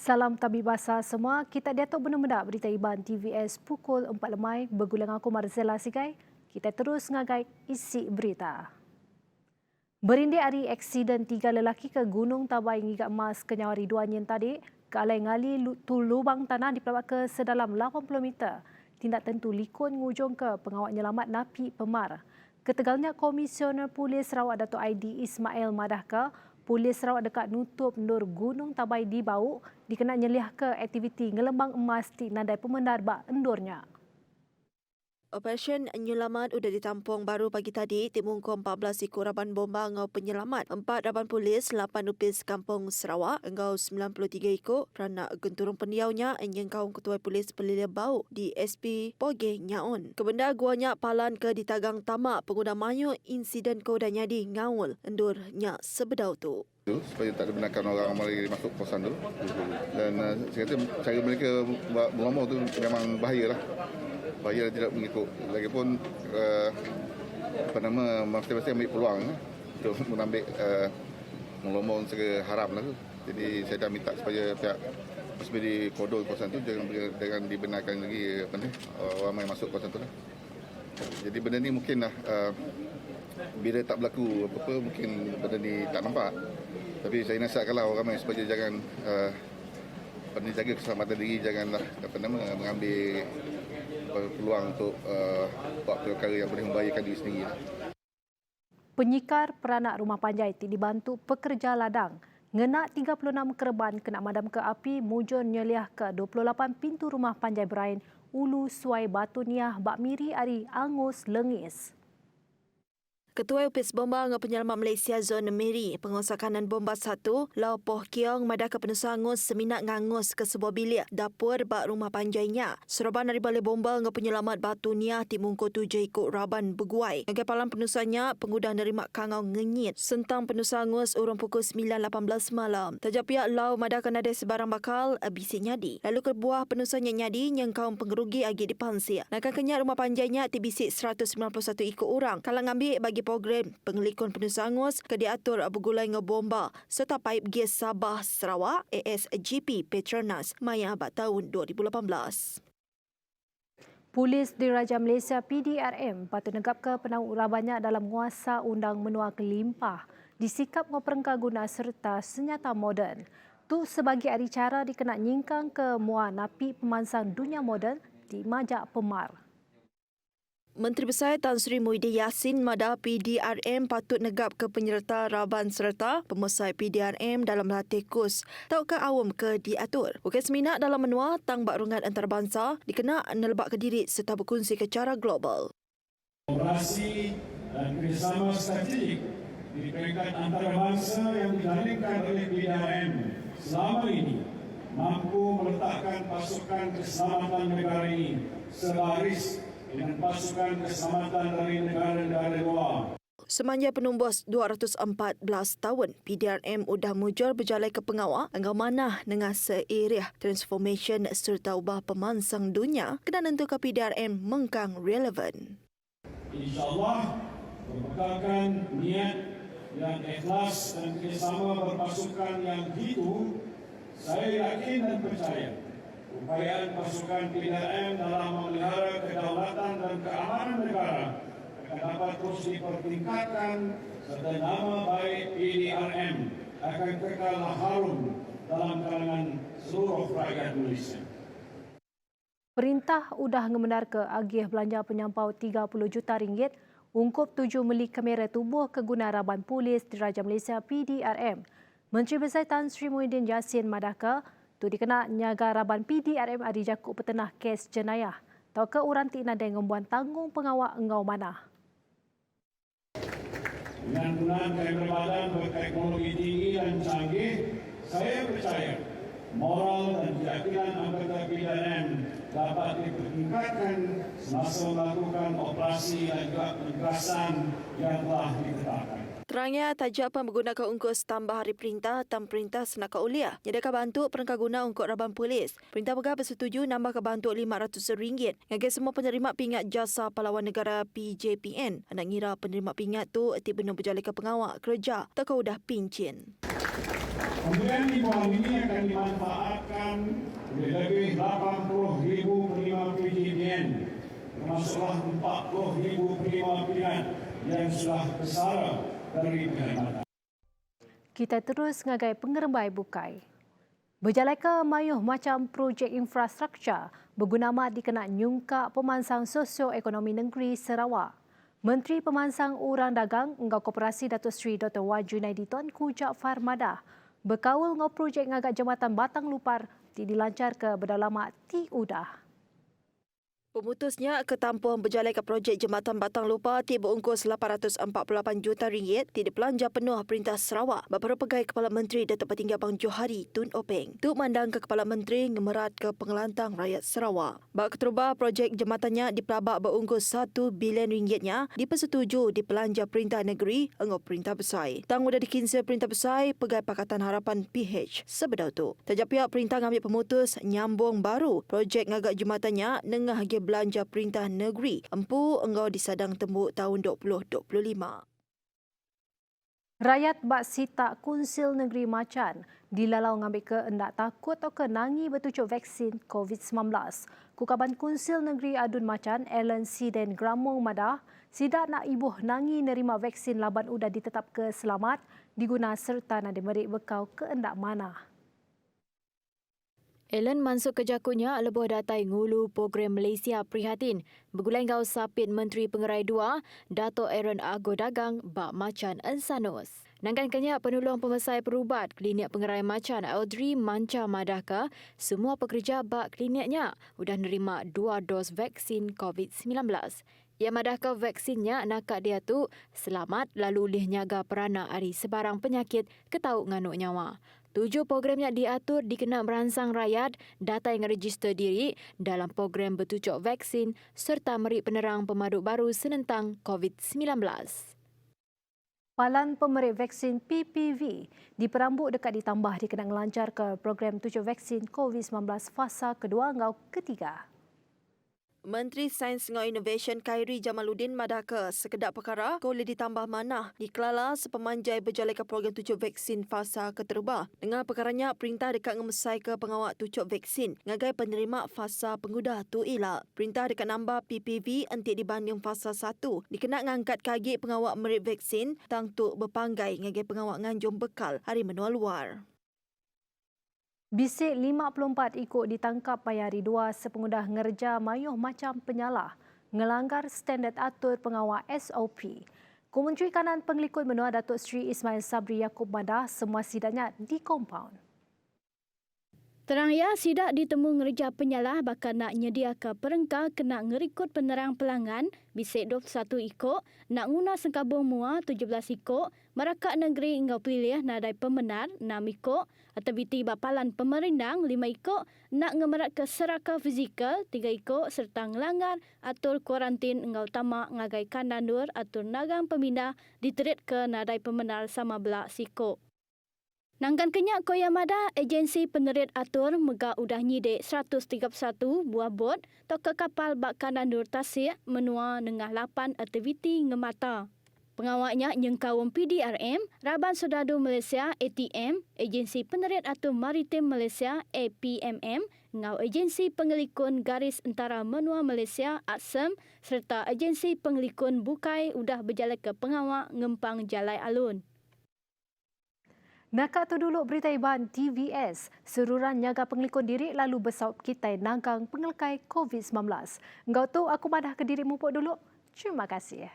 Salam tabib basah semua. Kita diatuk benda-benda berita Iban TVS pukul 4 lemai. Bergulang aku Marzela Sigai. Kita terus ngagai isi berita. Berindih hari aksiden 3 lelaki ke Gunung Tabai ngigak emas ke Nyawa Ridwan yang tadi ke alai ngali tu lubang tanah dipelawat ke sedalam 80 meter. Tindak tentu likun ngujung ke pengawal nyelamat Napi Pemar. Ketegalnya Komisioner Polis Sarawak Datuk ID Ismail Madahka, Polis Sarawak dekat nutup Nur Gunung Tabai di Bau dikena nyeliah ke aktiviti ngelembang emas di nadai pemendar bak endurnya. Operasi Nyelamat sudah ditampung baru pagi tadi timungko 14 ekor raban bomba ngau penyelamat, 4 raban polis, 8 upis kampung Sarawak, engau 93 ekor kerana genturung pendiaunya yang kaum ketua polis Pelilia Bau di SP Poge Nyaun. Kebenda guanya palan ke ditagang tamak pengguna mayu insiden koda nyadi ngaul endurnya sebedau tu. Supaya tak dibenarkan orang mari masuk kawasan tu. Dan saya kata cara mereka berlomba tu memang bahayalah. Bahaya tidak mengikut. Lagipun masing-masing ambil peluang untuk mengambil melomba secara haram lah tu. Jadi saya dah minta supaya pihak SPD Kodol kawasan tu jangan dibenarkan lagi orang main masuk kawasan tu lah. Jadi benda ni mungkin lah bila tak berlaku apa-apa mungkin benda ni tak nampak. Tapi saya nasihatkanlah orang main supaya jangan jaga keselamatan diri, janganlah mengambil peluang untuk buat perkara yang boleh membahayakan diri sendiri. Penyikar peranak rumah panjai dibantu pekerja ladang. Ngenak 36 kerban kena madam ke api mujur nyeliah ke 28 pintu rumah panjai Berain Ulu Suai Batu Niah Bak Miri Ari Angus Lengis. Ketua Upis Bomba dengan Penyelamat Malaysia Zon Meri, pengusahakan Bomba 1, Lau Poh Kiong madah ke penusa angus seminat ngangus ke sebuah bilik dapur bak rumah panjainya. Seroban dari Balai Bomba dengan Penyelamat Batu Niah timungko 7 ikut raban berguai. Dengan palang penusanya, pengguna nerima kangau ngenyit sentang penusa angus urung pukul 9.18 malam. Tajak pihak Lau madah kan ada sebarang bakal bisik nyadi. Lalu kebuah penusanya nyadi yang kaum pengerugi agi dipansir. Nakkan kenyat rumah panjainya tibisik 191 ikut orang. Kalau ngambil bagi program pengelikun penusa angus ke diatur bergulai dengan bomba serta paip gas Sabah Sarawak ASGP Petronas Maya abad tahun 2018. Polis Diraja Malaysia PDRM patut negap ke penau banyak dalam nguasa undang menua kelimpah disikap ngoperengka guna serta senjata moden. Tu sebagai hari cara dikena nyingkang ke mua napi pemansang dunia moden di Majak Pemar. Menteri Besar Tan Sri Muhyiddin Yassin madah PDRM patut negap ke penyerta raban serta pemusai PDRM dalam latih kurs tau ke awam ke diatur. Bukan seminat dalam menua tang bak rungat antarabangsa dikena nelebak ke diri serta berkongsi ke cara global. Operasi dan kerjasama strategik di peringkat antarabangsa yang dijalankan oleh PDRM selama ini mampu meletakkan pasukan keselamatan negara ini sebaris dengan pasukan keselamatan dari negara-negara luar. Semanja penumbus 214 tahun, PDRM sudah mujur berjalan ke pengawal engkau manah dengan seirih transformation serta ubah pemansang dunia kena nentukan PDRM mengkang relevan. InsyaAllah, berbekalkan niat yang ikhlas dan kerjasama berpasukan yang jitu, saya yakin dan percaya upayaan pasukan PDRM dalam memelihara kedaulatan dan keamanan negara akan dapat terus dipertingkatkan serta nama baik PDRM akan kekal harum dalam kalangan seluruh rakyat Malaysia. Perintah udah ngebenar ke agih belanja penyampau 30 juta ringgit ungkup 7 meli kamera tubuh keguna raban polis Diraja Malaysia PDRM. Menteri Besar Tan Sri Muhyiddin Yassin madahka tu dikena nyaga raban PDRM adi jakuk petenah kes jenayah. Tau ke uranti nadai ngembuan tanggung pengawal engau manah. Dengan penggunaan kamera badan berteknologi tinggi dan canggih, saya percaya moral dan keyakinan anggota PDRM dapat dipertingkatkan semasa melakukan operasi dan juga penugasan yang telah ditetapkan. Terangnya tajak menggunakan ungkus tambah hari perintah dan perintah senaka uliah. Nyadakah bantu perengkah guna ungkut raban polis. Perintah pegawai bersetuju nambah ke bantu RM500. Ngagai semua penerima pingat jasa pahlawan negara PJPN. Anak ngira penerima pingat tu tiba-tiba berjalan ke pengawal kerja. Tak kau dah pincin. Pemberian di bawah ini akan dimanfaatkan termasuklah 40,000 penerima pilihan yang sudah bersara dari penghematan. Kita terus ngagai pengerembai bukai. Berjalai ke mayuh macam projek infrastruktur berguna dikena nyungkak pemansang sosioekonomi negeri Sarawak. Menteri Pemansang Urang Dagang Engkau Koperasi Datuk Seri Dr. Wan Junaidi Tuanku Jaafar Madah berkaul ngau projek ngagak Jambatan Batang Lupar dilancar ke berdalamat ti udah. Pemutusnya ketampuan berjalai ke projek Jambatan Batang Lupar berungkus RM848 juta dibelanja penuh Perintah Sarawak beberapa pegai Kepala Menteri Datuk Patinggi Abang Johari Tun Openg. Tu mandang ke Kepala Menteri ngemerat ke pengelantang rakyat Sarawak. Bak keterubah projek jembatannya dipelabak berungkus RM1 bilion dipersetuju dipelanja Perintah Negeri engau Perintah Besar. Tang mudah dikinsir Perintah Besar pegai Pakatan Harapan PH sebedau tu. Tajak pihak Perintah ngambil pemutus nyambung baru projek ngagak jembatannya nengah belanja Perintah Negeri empu engau disadang tembuk tahun 2025. Rakyat bak sitak Kunsil Negeri Macan dilalau ngambil ke endak takut atau ke nangi bertujuk vaksin COVID-19. Kukaban Kunsil Negeri Adun Macan, Alan Siden Gramong Madah, sidak nak ibuh nangi nerima vaksin laban udah ditetap ke selamat diguna serta nak dimerik bekau ke endak mana. Ellen masuk ke jakunya lebuh datai ngulu program Malaysia Prihatin. Bergulai ngau sapit Menteri Pengerai 2, Dato' Aaron Argo Dagang, Bak Macan Ensanus. Nangkan kenyak penolong pemesai perubat Klinik Pengerai Macan Audrey Manca Madaka, semua pekerja bak kliniknya sudah nerima 2 dos vaksin COVID-19. Ia madahkah vaksinnya nakak dia tu selamat lalu lih nyaga perana hari sebarang penyakit ketau nganuk nyawa. 7 programnya diatur dikena merangsang rakyat data yang register diri dalam program bertujuk vaksin serta meri penerang pemaduk baru senentang COVID-19. Palan pemerik vaksin PPV diperambut dekat ditambah dikena melancar ke program tujuh vaksin COVID-19 fasa kedua ngau ketiga. Menteri Sains ngau Innovation Khairi Jamaluddin Madaka sekedap perkara boleh ditambah manah dikelala sepemanjai berjalai ke program tujuh vaksin fasa keterubah. Dengan perkaranya perintah dekat ngemesai ke pengawak tujuh vaksin ngagai penerima fasa pengudah tu ilak. Perintah dekat nambah PPV entik dibanding fasa 1 dikena ngangkat kagi pengawak merit vaksin tang tu berpanggai ngagai pengawak nganjung bekal hari menua luar. Bisik 54 ikut ditangkap pai hari 2 sepengudah ngerja mayuh macam penyalah ngelanggar standard atur pengawal SOP. Kementeri Kanan Pengelikut menua Datuk Seri Ismail Sabri Yaakob Madah semua sidaknya di kompaun. Terang ya sidak ditemu ngerja penyalah bakal nak nyediakan perengkah kena ngerikut penerang pelanggan bisik 21 ikut, nak guna sengkabung mua 17 ikut, merakak negeri engkau pilih nadai pemenar 6 ikut, aktiviti bapalan pemerindang 5 ikut, nak ngemerat ke seraka fizikal 3 ikut serta ngelanggar atur kuarantin engkau tamak ngagai kandandur atur nagang pemindah diterit ke nadai pemenar sama belak sikut. Nangkan kenyak Koyamada, agensi penerit atur megak udah nyidek 131 buah bot atau ke kapal bak kandandur tasik menua nengah 8 aktiviti ngemata. Pengawaknya nyengkawum PDRM, Raban Sodadu Malaysia ATM, Agensi Penerit Atur Maritim Malaysia APMM, ngau Agensi Pengelikun Garis Antara Menua Malaysia AXEM serta Agensi Pengelikun Bukai udah berjalan ke pengawak ngempang jalai alun. Nakak tu dulu berita iban TVS, seruran nyaga pengelikun diri lalu bersaup kitai nangkang pengelekai COVID-19. Engkau tu aku madah ke diri mupuk dulu. Terima kasih.